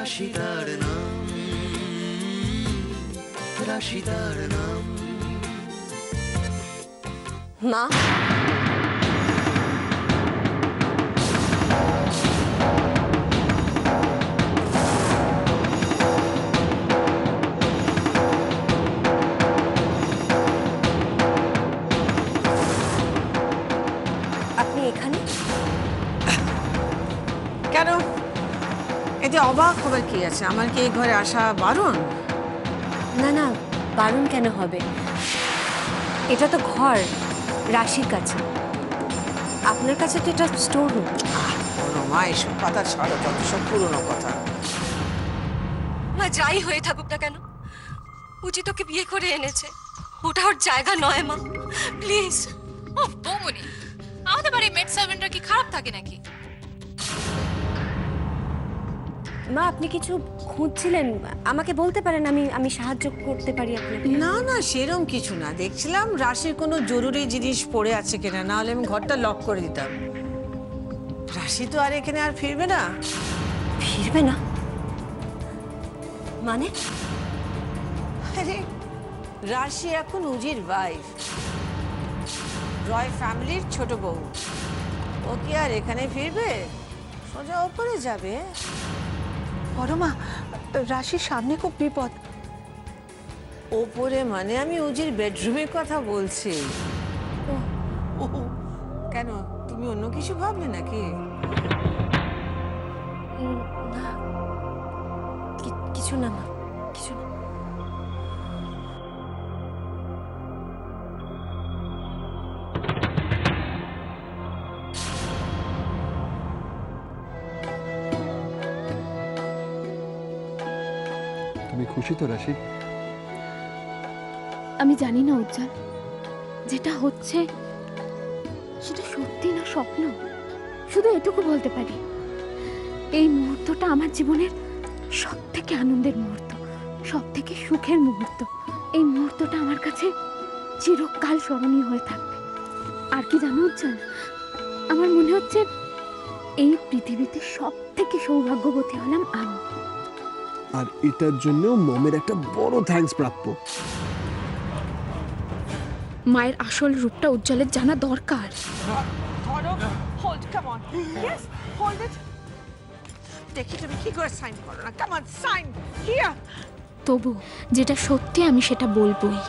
রাশি তার নাম, রাশি তার নাম। মা, আপনি এখানে? কেন? এতে অবাক হবার কি আছে? আমার কি এই ঘরে আসা বারণ? না না, বারণ কেন হবে? এটা তো ঘর রাশির কাছে, আপনার কাছে তো এটা স্টোর রুম। মা, এসব কথা ছাড়ো, যত সব পুরনো কথা। মা, যাই হয়ে থাকুক না কেন, উচিত ওকে বিয়ে করে এনেছে, ওটা ওর জায়গা নয় মা, প্লিজ। ও বৌমনি, আমাদের বাড়ির মেড সার্ভেন্টরা কি খারাপ থাকে নাকি? মা, আপনি কিছু খুঁজছিলেন, আমাকে বলতে পারেন, আমি সাহায্য করতে পারি আপনাকে। না না, সেরম কিছু না। দেখছিলাম রাশির কোনো জরুরি জিনিস পড়ে আছে কিনা, না হলে আমি ঘরটা লক করে দিতাম। রাশি তো আর এখানে আর ফিরবে না। ফিরবে না মানে? আরে, রাশি এখন উজির ওয়াইফ, রয় ফ্যামিলির ছোট বউ। ও কি আর এখানে ফিরবে? সোজা ওপরে যাবে। পরমা, রাশির সামনে খুব বিপদ। ওপরে মানে আমি উজির বেডরুমের কথা বলছি। ও, কেন, তুমি অন্য কিছু ভাবলে নাকি? না, কিছু না মা, কিছু না। তুমি খুশি তো রাশি? আমি জানি না উজ্জ্বল, যেটা হচ্ছে সেটা সত্যি না স্বপ্ন। শুধু এটুকু বলতে পারি, এই মুহূর্তটা আমার জীবনের সব থেকে আনন্দের মুহূর্ত, সব থেকে সুখের মুহূর্ত। এই মুহূর্তটা আমার কাছে চিরকাল স্মরণীয় হয়ে থাকবে। আর কি জানো উজ্জ্বল, আমার মনে হচ্ছে এই পৃথিবীতে সব থেকে সৌভাগ্যবতী হলাম আমি। আর এটার জন্য মমের একটা বড় থ্যাঙ্কস প্রাপ্য। মায়ের আসল রূপটা উজ্জ্বলের জানা দরকার। Hold, come on, yes, hold it. দেখি তুমি কি করে সাইন করো না। Come on, sign here. তবু যেটা সত্যি আমি সেটা বলবোই।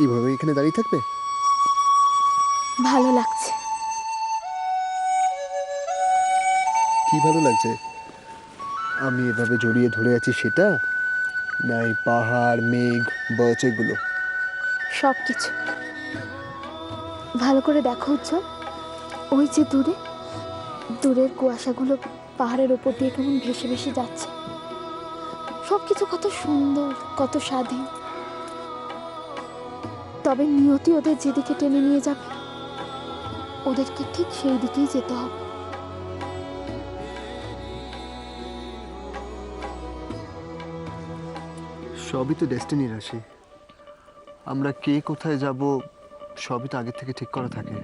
এইভাবে এখানে দাঁড়িয়ে থাকবে? ভালো লাগছে। কি ভালো লাগছে? আমি এভাবে জড়িয়ে ধরে আছি সেটা, না এই পাহাড়, মেঘ, বার্চ এগুলো? সব কিছু। ভালো করে দেখো উজ্জ্বল, ওই যে দূরের কুয়াশাগুলো পাহাড়ের ওপর দিয়ে কেমন ভেসে ভেসে যাচ্ছে। সবকিছু কত সুন্দর, কত স্বাধীন। তবে নিয়তি ওদের যেদিকে টেনে নিয়ে যাবে, ওদেরকে ঠিক সেই দিকেই যেতে হবে। সবই তো ডেস্টিনি রাশি। আমরা কে কোথায় যাব সবই তো আগে থেকে ঠিক করা থাকে।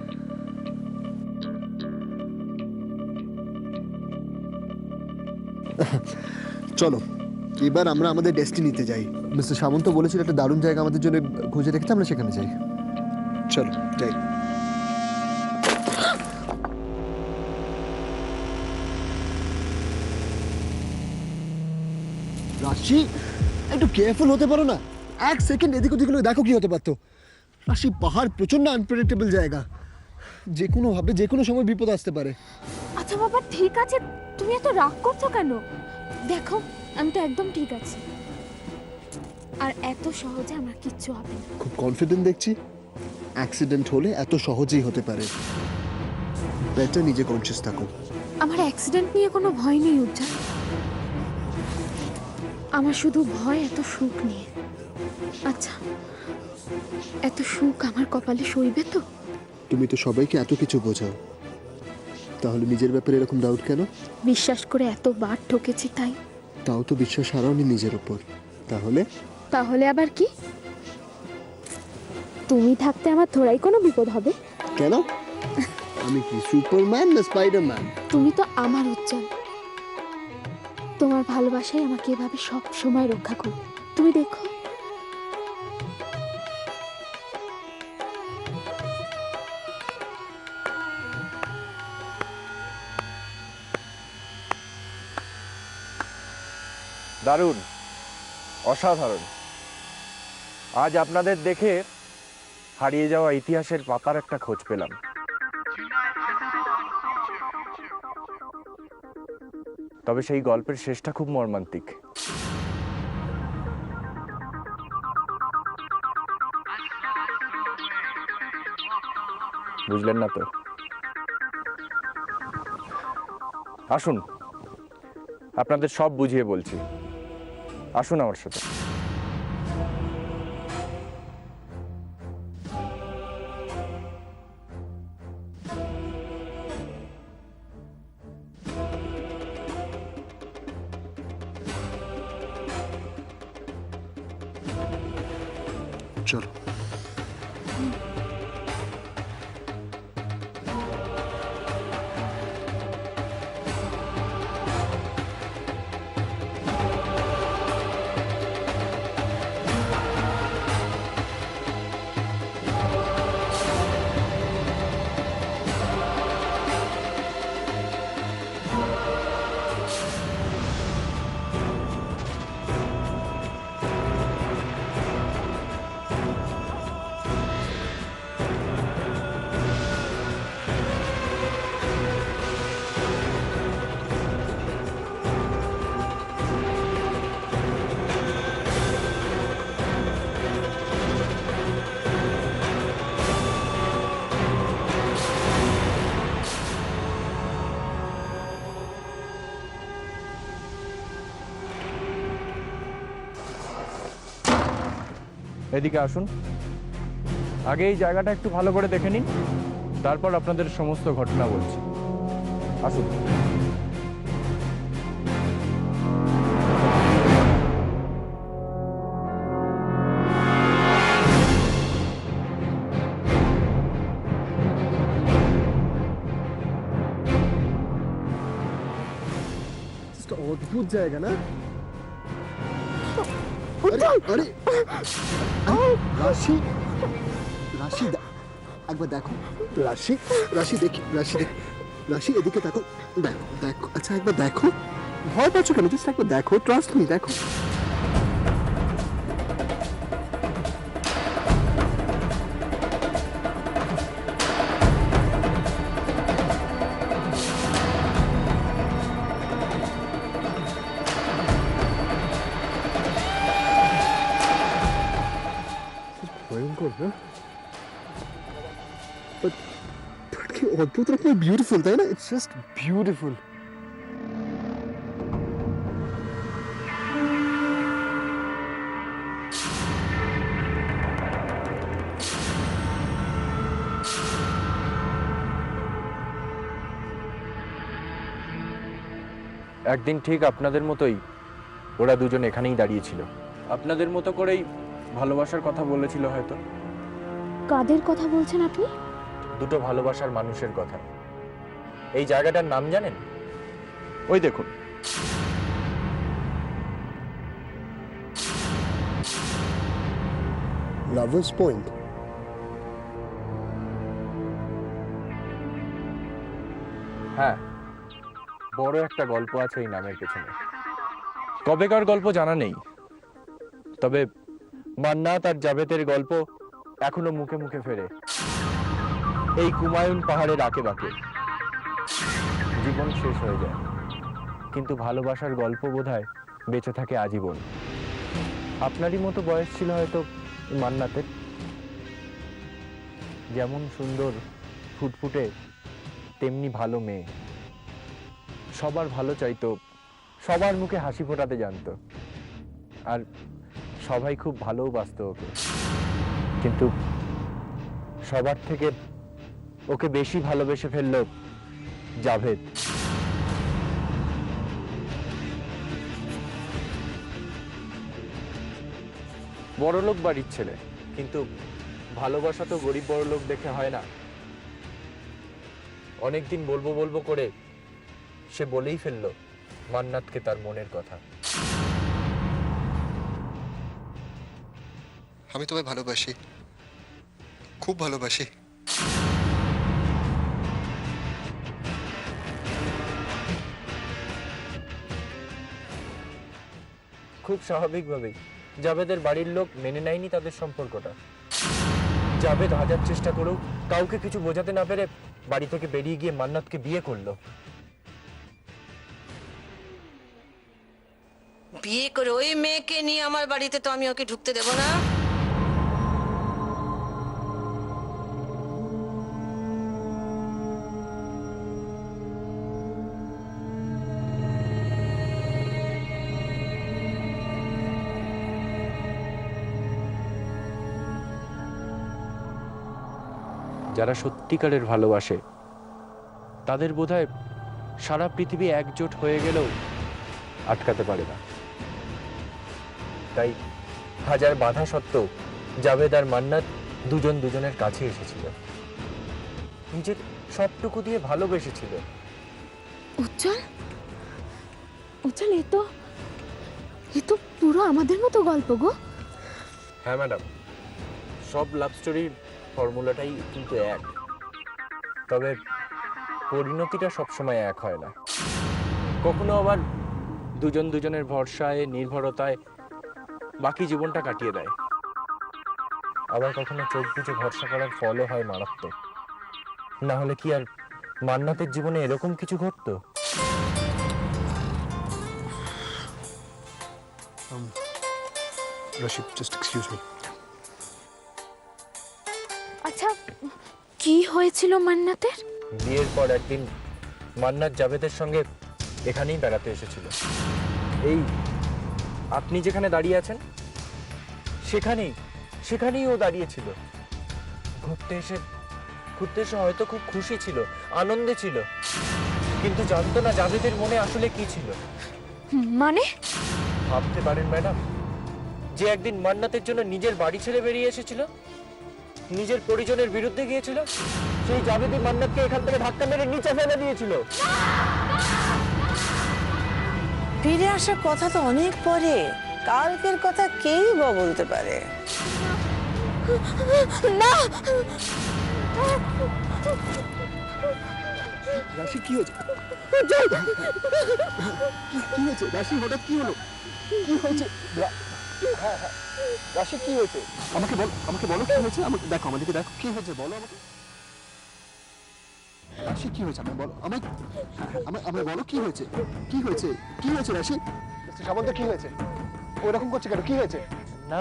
চলো এবার আমরা আমাদের ডেস্টিনিতে যাই। মিস্টার সামন্ত বলেছিল একটা দারুণ জায়গা আমাদের জন্য খুঁজে রেখেছে, আমরা সেখানে যাই। চলো যাই। রাশি একটু কেয়ারফুল হতে পারো না? এক সেকেন্ড এদিক ওদিক হলে দেখো কি হতে পারতো। রাশি, পাহাড় প্রচন্ড আনপ্রেডিক্টেবল জায়গা, যে কোনো ভাবে যে কোনো সময় বিপদ আসতে পারে। আচ্ছা বাবা, ঠিক আছে, তুমি এত রাগ করছো কেন? দেখো, আমি তো একদম ঠিক আছি, আর এত সহজে আমার কিচ্ছু হবে না। খুব কনফিডেন্ট দেখছি। অ্যাক্সিডেন্ট হলে এত সহজেই হতে পারে। বেটার নিজে কনসিয়াস থাকো। আমার অ্যাক্সিডেন্ট নিয়ে কোনো ভয় নেই উজ্জ্বল, আমার শুধু ভয় এত সুখ নিয়ে। আচ্ছা, এত সুখ আমার কপালে সইবে তো? তুমি তো সবাইকে এত কিছু বোঝাও, তাহলে নিজের ব্যাপারে এরকম ডাউট কেন? বিশ্বাস করে এতবার ঠকেছি তাই। তাও তো বিশ্বাস হারাওনি নিজের উপর। তাহলে আবার কি? তুমি থাকতে আমার থোড়াই কোনো বিপদ হবে? কেন? আমি কি সুপারম্যান না স্পাইডারম্যান? তুমি তো আমার উজ্জ্বল, তোমার ভালোবাসাই আমাকে এভাবে সব সময় রক্ষা করো। তুমি দেখো, দারুণ, অসাধারণ। আজ আপনাদের দেখে হারিয়ে যাওয়া ইতিহাসের পাতার একটা খোঁজ পেলাম। তবে সেই গল্পের শেষটা খুব মর্মান্তিক। বুঝলেন না তো? আসুন, আপনাদের সব বুঝিয়ে বলছি। আসুন আমার সাথে। চলো। এদিকে আসুন। আগে এই জায়গাটা একটু ভালো করে দেখে নিন, তারপর আপনাদের সমস্ত ঘটনা বলছি। আসুন। অদ্ভুত জায়গা না? আরে রাশি, রাশি একবার দেখো। রাশি, রাশি দেখি, রাশি দেখি, রাশি এদিকে দেখো, দেখো দেখো। আচ্ছা একবার দেখো, ভয় পাচ্ছ কেন? জাস্ট একবার দেখো, ট্রাস্ট মি, দেখো। ভয়ঙ্কর না? But কি অদ্ভুত রকমের বিউটিফুল, তাই না? It's just beautiful. একদিন ঠিক আপনাদের মতোই ওরা দুজন এখানেই দাঁড়িয়েছিল। আপনাদের মতো করেই ভালোবাসার কথা বলেছিল হয়তো। কাদের কথা বলছেন আপনি? দুটো ভালোবাসার মানুষের কথা। এই জায়গাটার নাম জানেন? ওই দেখুন। Lovers point. হ্যাঁ, বড় একটা গল্প আছে এই নামের পেছনে। কবেকার গল্প জানা নেই, তবে মান্নাত আর জাভেদের গল্প এখনো মুখে মুখে ফেরে এই কুমায়ুন পাহাড়ের আঁকে বাঁকে। জীবন শেষ হয়ে যায়, কিন্তু ভালোবাসার গল্প বোধহয় বেঁচে থাকে আজীবন। আপনারই মতো বয়স ছিল হয়তো মান্নাতের। যেমন সুন্দর ফুটফুটে, তেমনি ভালো মেয়ে। সবার ভালো চাইতো, সবার মুখে হাসি ফোটাতে জানতো, আর সবাই খুব ভালোবাসতো ওকে। কিন্তু সবার থেকে ওকে বেশি ভালোবেসে ফেললো জাভেদ। বড়লোক বাড়ির ছেলে, কিন্তু ভালোবাসা তো গরিব বড়লোক দেখে হয় না। অনেকদিন বলবো বলবো করে সে বলেই ফেললো মান্নাতকে তার মনের কথা। আমি তোমায় ভালোবাসি, খুব ভালোবাসি। খুব স্বাভাবিকভাবেই জাভেদের বাড়ির লোক মেনে নেয়নি তাদের সম্পর্কটা। জাভেদ হাজার চেষ্টা করেও কাউকে কিছু বোঝাতে না পেরে বাড়ি থেকে বেরিয়ে গিয়ে মান্নাতকে বিয়ে করলো। বিয়ে করে ওই মেয়েকে নিয়ে আমার বাড়িতে তো আমি ওকে ঢুকতে দেব না। যারা সত্যিকারের ভালোবাসে তাদের বোধহয় সারা পৃথিবী একজোট হয়ে গেলেও আটকাতে পারে না। তাই হাজার বাধা সত্ত্বেও জাভেদ আর মান্নাত দুজন দুজনের কাছে এসেছিল, নিজের সবটুকু দিয়ে ভালোবেসেছিল। উজ্জ্বল, উজ্জ্বল, এ তো পুরো আমাদের মতো গল্প গো। হ্যাঁ ম্যাডাম, সব লাভ স্টোরির ফর্মুলাটাই কিন্তু এক, তবে পরিণতিটা সবসময় এক হয় না। কখনো আবার দুজন দুজনের ভরসায়, নির্ভরতায় বাকি জীবনটা কাটিয়ে দেয়। আবার কখনো চোখ বুজে ভরসা করার ফলও হয় মারাত্মক। না হলে কি আর মান্নাতের জীবনে এরকম কিছু ঘটতো? Rashid, just excuse me. আচ্ছা, কি হয়েছিল মান্নাতের? বিয়ের পর একদিন মান্নাত জাভেদের সঙ্গে এখানেই বেড়াতে এসেছিল। এই আপনি যেখানে দাঁড়িয়ে আছেন সেখানেই ও দাঁড়িয়েছিল। ঘুরতে এসে হয়তো খুব খুশি ছিল, আনন্দে ছিল, কিন্তু জানতো না জাভেদের মনে আসলে কি ছিল। মানে ভাবতে পারেন ম্যাডাম, যে একদিন মান্নাতের জন্য নিজের বাড়ি ছেড়ে বেরিয়ে এসেছিল, নিজের পরিজনের বিরুদ্ধে গিয়েছিল, সেই জাভেদই মান্নাতকে এখান থেকে ধাক্কা মেরে নিচে ফেলে দিয়েছিল। ফিরে আসার কথা তো অনেক পরে, কালকের কথা কেই বা বলতে পারে। না, রাশি, কি হয়েছে? কি হয়েছে রাশি? হঠাৎ কি হলো? কি হয়েছে রাশি? কি হয়েছে? আমাকে বলো কি হয়েছে। আমাকে দেখো, আমাদেরকে দেখো, কি হয়েছে বলো আমাকে। রাশি, কি হয়েছে? আমাকে বলো, আমাকে বলো কি হয়েছে। কি হয়েছে? কি হয়েছে রাশি? সামন্ত, কি হয়েছে? ওরকম করছে কেন? কি হয়েছে? না,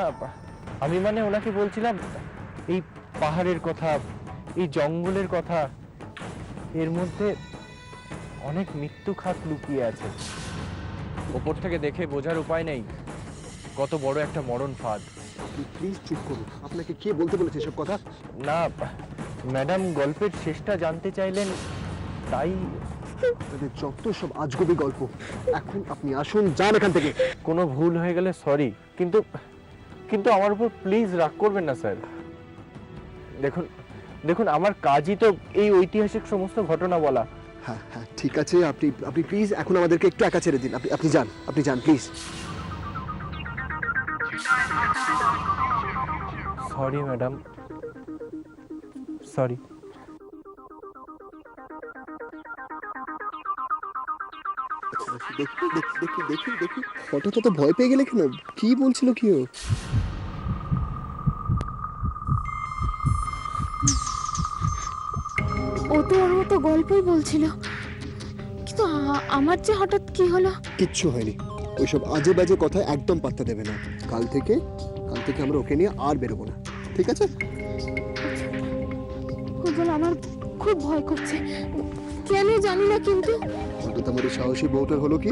আমি মানে ওনাকে বলছিলাম এই পাহাড়ের কথা, এই জঙ্গলের কথা, এর মধ্যে অনেক মৃত্যু খাত লুকিয়ে আছে। ওপর থেকে দেখে বোঝার উপায় নেই কত বড় একটা মরণ ফাঁদ। প্লিজ চুপ করুন। আপনাকে কে বলতে বলেছে এসব কথা? না ম্যাডাম, গল্পের শেষটা জানতে চাইলেন, তাই। যত সব আজগুবি গল্প, এখন আপনি আসুন, যান এখান থেকে। কোনো ভুল হয়ে গেলে সরি, কিন্তু আমার উপর প্লিজ রাগ করবেন না স্যার। দেখুন আমার কাজই তো এই ঐতিহাসিক সমস্ত ঘটনা বলা। হ্যাঁ হ্যাঁ, ঠিক আছে, আপনি প্লিজ এখন আমাদেরকে একটু একা ছেড়ে দিন। আপনি যান প্লিজ। Sorry madam, sorry. দেখি দেখি দেখি দেখি দেখি হঠাৎ তো ভয় পেয়ে গেলে কেন? কি বলছিল কি ও? ও তো ওর মতো গল্পই বলছিল, কিন্তু আমার যে হঠাৎ কি হলো? কিচ্ছু হয়নি। ওইসব আজে বাজে কথা একদম পাত্তা দেবে না। কাল থেকে আমরা ওকে নিয়ে আর বেরোবো না, ঠিক আছে? উজ্জ্বল, আমার খুব ভয় করছে, কেন জানি না, কিন্তু হঠাৎ আমার এই সাহসী বউটার হলো কি?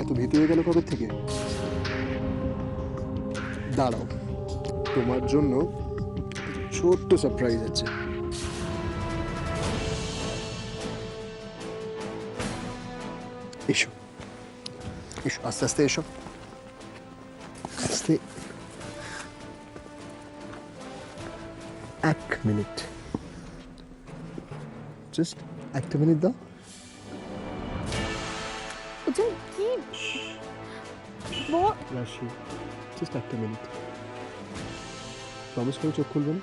এত ভীতু হয়ে গেল কবে থেকে? দাঁড়াও, তোমার জন্য ছোট্ট সারপ্রাইজ আছে। এসো এসো, আস্তে আস্তে এসো, আস্তে। 1 মিনিট, জাস্ট 1 মিনিট দাও। উজ্জ্বল, কি রাশি, জাস্ট 1 মিনিট। প্রমিস করে চোখ খুলবেন?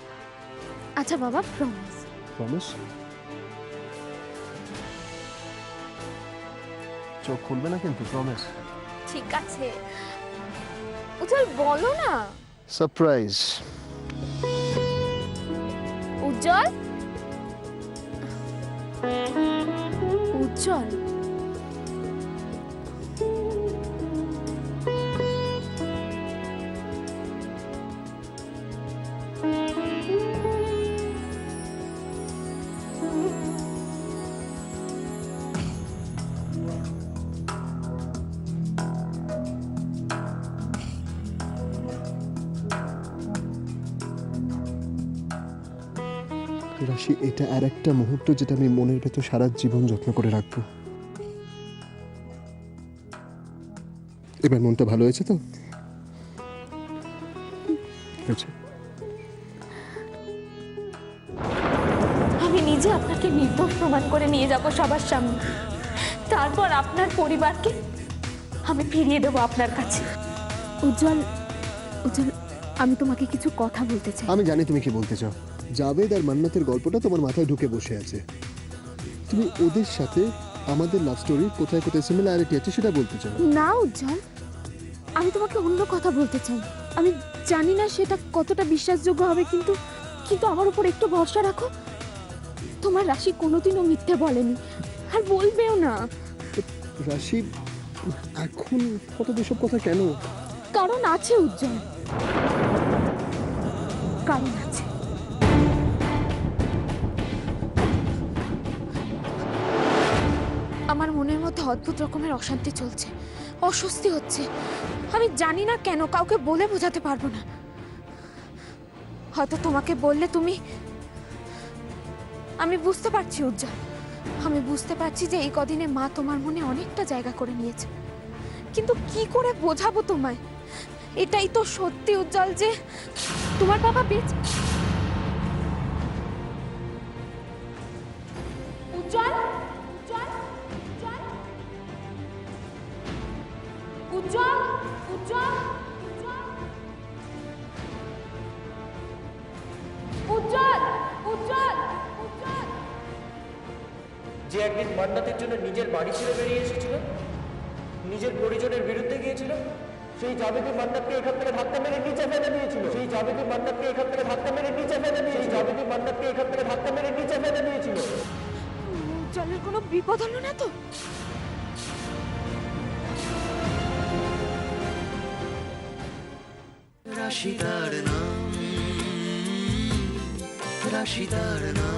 আচ্ছা বাবা, প্রমিস। প্রমিস? চোখ খুলবে না কিন্তু, প্রমিস? ঠিক আছে উজ্জ্বল, বলো না। সারপ্রাইজ। উজ্জ্বল, উজ্জ্বল, রাশি, এটা আর একটা মুহূর্ত যেটা আমি মনের ভেতর সারা জীবন যত্ন করে রাখবো। এবার মনটা ভালো হয়েছে তো? হয়েছে? আমি নিজে আপনাকে নির্দোষ প্রমাণ করে নিয়ে যাব সবার সামনে, তারপর আপনার পরিবারকে আমি ফিরিয়ে দেবো আপনার কাছে। উজ্জ্বল, উজ্জ্বল, আমি তোমাকে কিছু কথা বলতে চাই। আমি জানি তুমি কি বলতে চাও। জাভেদ আর মান্নাতের গল্পটা তোমার মাথায় ঢুকে বসে আছে। তুমি ওদের সাথে আমাদের লাভ স্টোরির কোথায় কোথায় সিমিলারিটি আছে সেটা বলতে চাও। না উজ্জ্বল, আমি তোমাকে অন্য কথা বলতে চাই। আমি জানি না সেটা কতটা বিশ্বাসযোগ্য হবে, কিন্তু কিন্তু আমার উপর একটু ভরসা রাখো। তোমার রাশি কোনোদিনও মিথ্যে বলেনি, আর বলবেও না। রাশি, এখন কত এসব কথা কেন? কারণ আছে উজ্জ্বল, কারণ আছে। আমার মনের মধ্যে অদ্ভুত রকমের অশান্তি চলছে, অস্বস্তি হচ্ছে। আমি জানি না কেন, কাউকে বলে বোঝাতে পারবো না। হয়তো তোমাকে বললে তুমি... আমি বুঝতে পারছি উজ্জ্বল, আমি বুঝতে পারছি যে এই কদিনে মা তোমার মনে অনেকটা জায়গা করে নিয়েছে, কিন্তু কি করে বোঝাবো তোমায়? এটাই তো সত্যি উজ্জ্বল যে তোমার বাবা বেঁচে... উজ্জ্বল, উজ্জ্বল, উজ্জ্বল, উজ্জ্বল, উজ্জ্বল, উজ্জ্বল, উজ্জ্বল, উজ্জ্বল। যে একদিন মান্নাতের জন্য নিজের বাড়ি ছেড়ে বেরিয়ে এসেছিল, নিজের পরিজনের বিরুদ্ধে গিয়েছিল, সেই জাবেদী মান্নাতকে এখান থেকে ধাক্কা মেরে নিচে ফেলে দিয়েছিল। সেই জাবেদী মান্নাতকে এখান থেকে ধাক্কা মেরে নিচে ফেলে দিয়েছিল। সেই জাবেদী মান্নাতকে এখান থেকে ধাক্কা মেরে নিচে ফেলে দিয়েছিল। উজ্জ্বলের কোনো বিপদ হলো না তো? রাশি তার নাম, রাশি তার নাম।